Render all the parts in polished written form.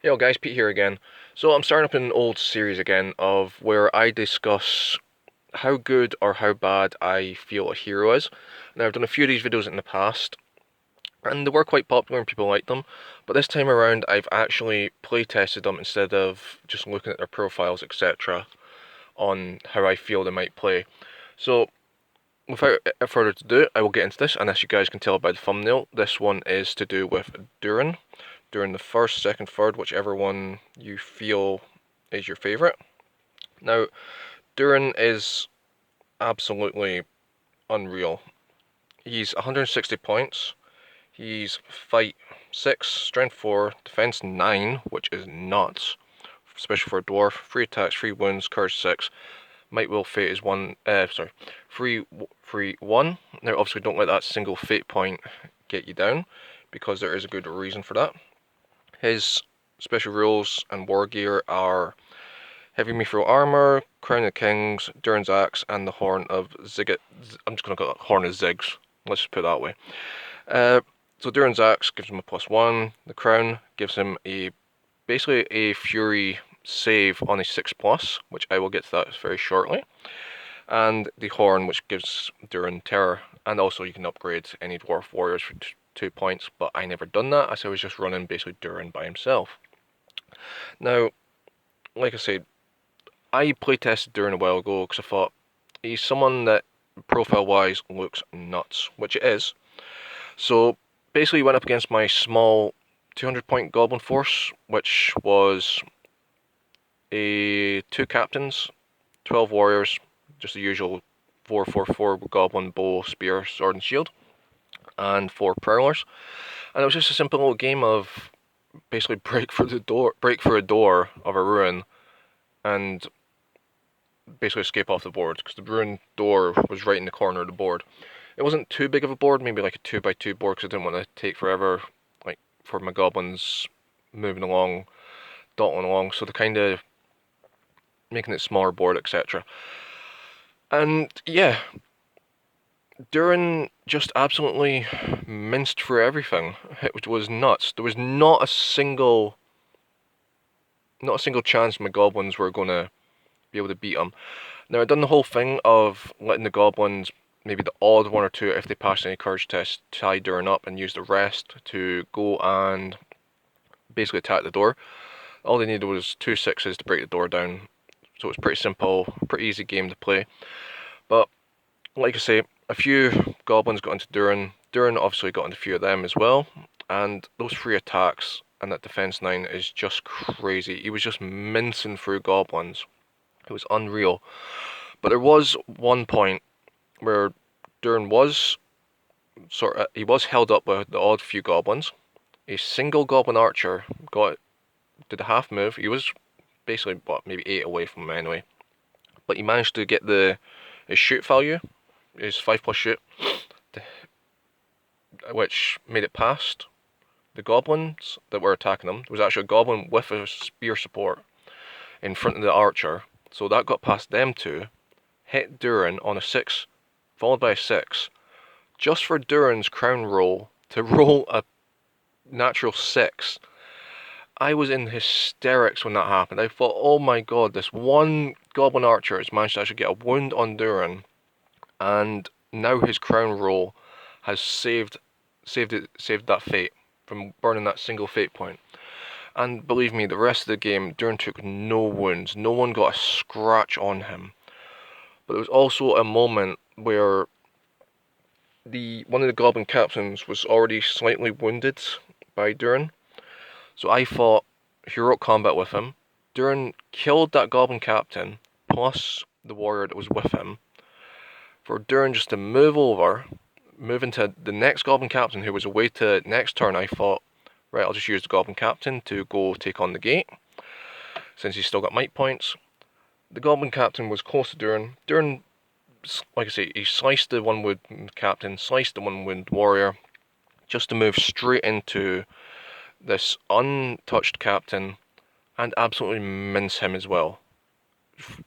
Hey all guys, Pete here again. So I'm starting up an old series again of where I discuss how good or how bad I feel a hero is. Now I've done a few of these videos in the past and they were quite popular and people liked them, but this time around I've actually play tested them instead of just looking at their profiles, etc. on how I feel they might play. So without further ado, I will get into this, and as you guys can tell by the thumbnail, this one is to do with Durin the first, second, third, whichever one you feel is your favourite. Now, Durin is absolutely unreal. He's 160 points, he's fight 6, strength 4, defense 9, which is nuts, especially for a dwarf, 3 attacks, 3 wounds, courage 6, might will fate is 1, 3, 1. Now obviously don't let that single fate point get you down, because there is a good reason for that. His special rules and war gear are heavy mithril armor, crown of kings, Durin's axe, and the horn of Zigget. I'm just gonna call it horn of Ziggs. Let's just put it that way. So Durin's axe gives him a +1. The crown gives him basically a fury save on a 6+, which I will get to that very shortly. And the horn, which gives Durin terror, and also you can upgrade any dwarf warriors for 2 points, but I never done that as I was just running basically Durin by himself. Now, like I said, I playtested Durin a while ago because I thought he's someone that profile wise looks nuts, which it is. So basically went up against my small 200 point goblin force, which was a 2 captains, 12 warriors, just the usual 4-4-4 goblin, bow, spear, sword and shield, and 4 prowlers. And it was just a simple little game of basically break through a door of a ruin and basically escape off the board, because the ruined door was right in the corner of the board. It wasn't too big of a board, maybe like a 2x2 board, because I didn't want to take forever, like for my goblins moving along, dotting along, so they're kind of making it smaller board, etc. And yeah, Durin just absolutely minced through everything. It was nuts. There was not a single chance my goblins were gonna be able to beat him. Now I'd done the whole thing of letting the goblins, maybe the odd 1 or 2 if they passed any courage tests, tie Durin up and use the rest to go and basically attack the door. All they needed was 2 6s to break the door down. So it was pretty simple, pretty easy game to play. But like I say, a few goblins got into Durin. Durin obviously got into a few of them as well. And those 3 attacks and that defense 9 is just crazy. He was just mincing through goblins. It was unreal. But there was one point where Durin was he was held up by the odd few goblins. A single goblin archer did a half move. He was basically maybe 8 away from him anyway. But he managed to get his shoot value, his 5+ shoot, which made it past the goblins that were attacking him. There was actually a goblin with a spear support in front of the archer, so that got past them two, hit Durin on a 6, followed by a 6, just for Durin's crown roll to roll a natural 6. I was in hysterics when that happened. I thought, oh my god, this one goblin archer has managed to actually get a wound on Durin, and now his crown roll has saved that fate from burning that single fate point. And believe me, the rest of the game, Durin took no wounds. No one got a scratch on him. But there was also a moment where one of the goblin captains was already slightly wounded by Durin. So I fought heroic combat with him. Durin killed that goblin captain, plus the warrior that was with him, for Durin just to move into the next goblin captain who was away to next turn. I thought, right, I'll just use the goblin captain to go take on the gate, since he's still got might points. The goblin captain was close to Durin. Durin, like I say, he sliced the one wound captain, sliced the one wound warrior, just to move straight into this untouched captain and absolutely mince him as well.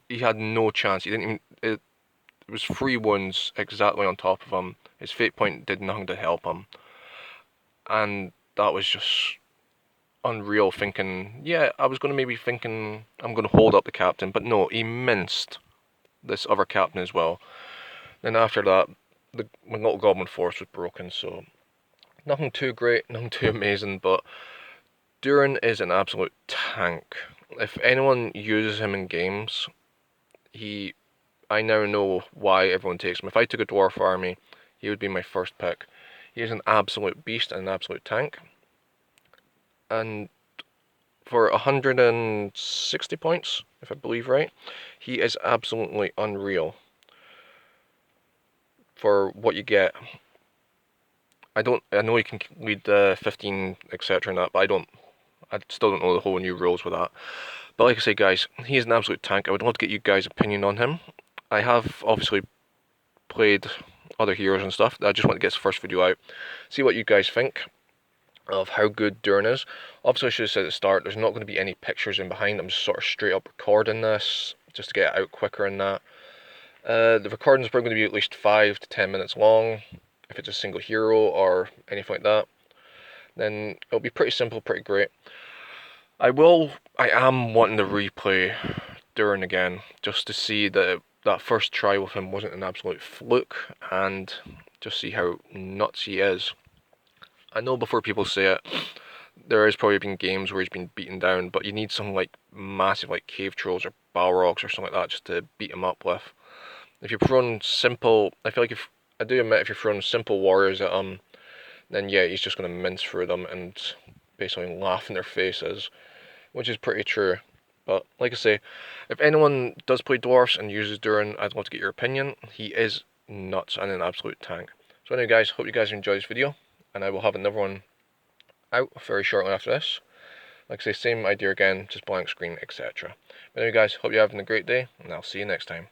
He had no chance. He didn't even. It was 3 wounds exactly on top of him. His fate point did nothing to help him, and that was just unreal, thinking, yeah, I was going to maybe thinking I'm going to hold up the captain, but no, he minced this other captain as well. Then after that, my little goblin force was broken, so nothing too great, nothing too amazing, but Durin is an absolute tank. If anyone uses him in games, I now know why everyone takes him. If I took a dwarf army, he would be my first pick. He is an absolute beast and an absolute tank. And for 160 points, if I believe right, he is absolutely unreal for what you get. I know you can lead 15, etc. and that, but I still don't know the whole new rules with that. But like I say, guys, he is an absolute tank. I would love to get you guys' opinion on him. I have obviously played other heroes and stuff. I just want to get this first video out, see what you guys think of how good Durin is. Obviously, I should have said at the start, there's not going to be any pictures in behind. I'm just sort of straight up recording this, just to get it out quicker and that. The recording is probably going to be at least 5 to 10 minutes long, if it's a single hero or anything like that. Then it'll be pretty simple, pretty great. I am wanting to replay Durin again, just to see that that first try with him wasn't an absolute fluke, and just see how nuts he is. I know before people say it, there has probably been games where he's been beaten down, but you need something like massive, like cave trolls or balrogs or something like that, just to beat him up with. If you're throwing simple, I feel like I do admit if you're throwing simple warriors at him, then yeah, he's just gonna mince through them and basically laugh in their faces, which is pretty true. But like I say, if anyone does play dwarfs and uses Durin, I'd love to get your opinion. He is nuts and an absolute tank. So anyway, guys, hope you guys enjoyed this video, and I will have another one out very shortly after this. Like I say, same idea again, just blank screen, etc. But anyway, guys, hope you're having a great day, and I'll see you next time.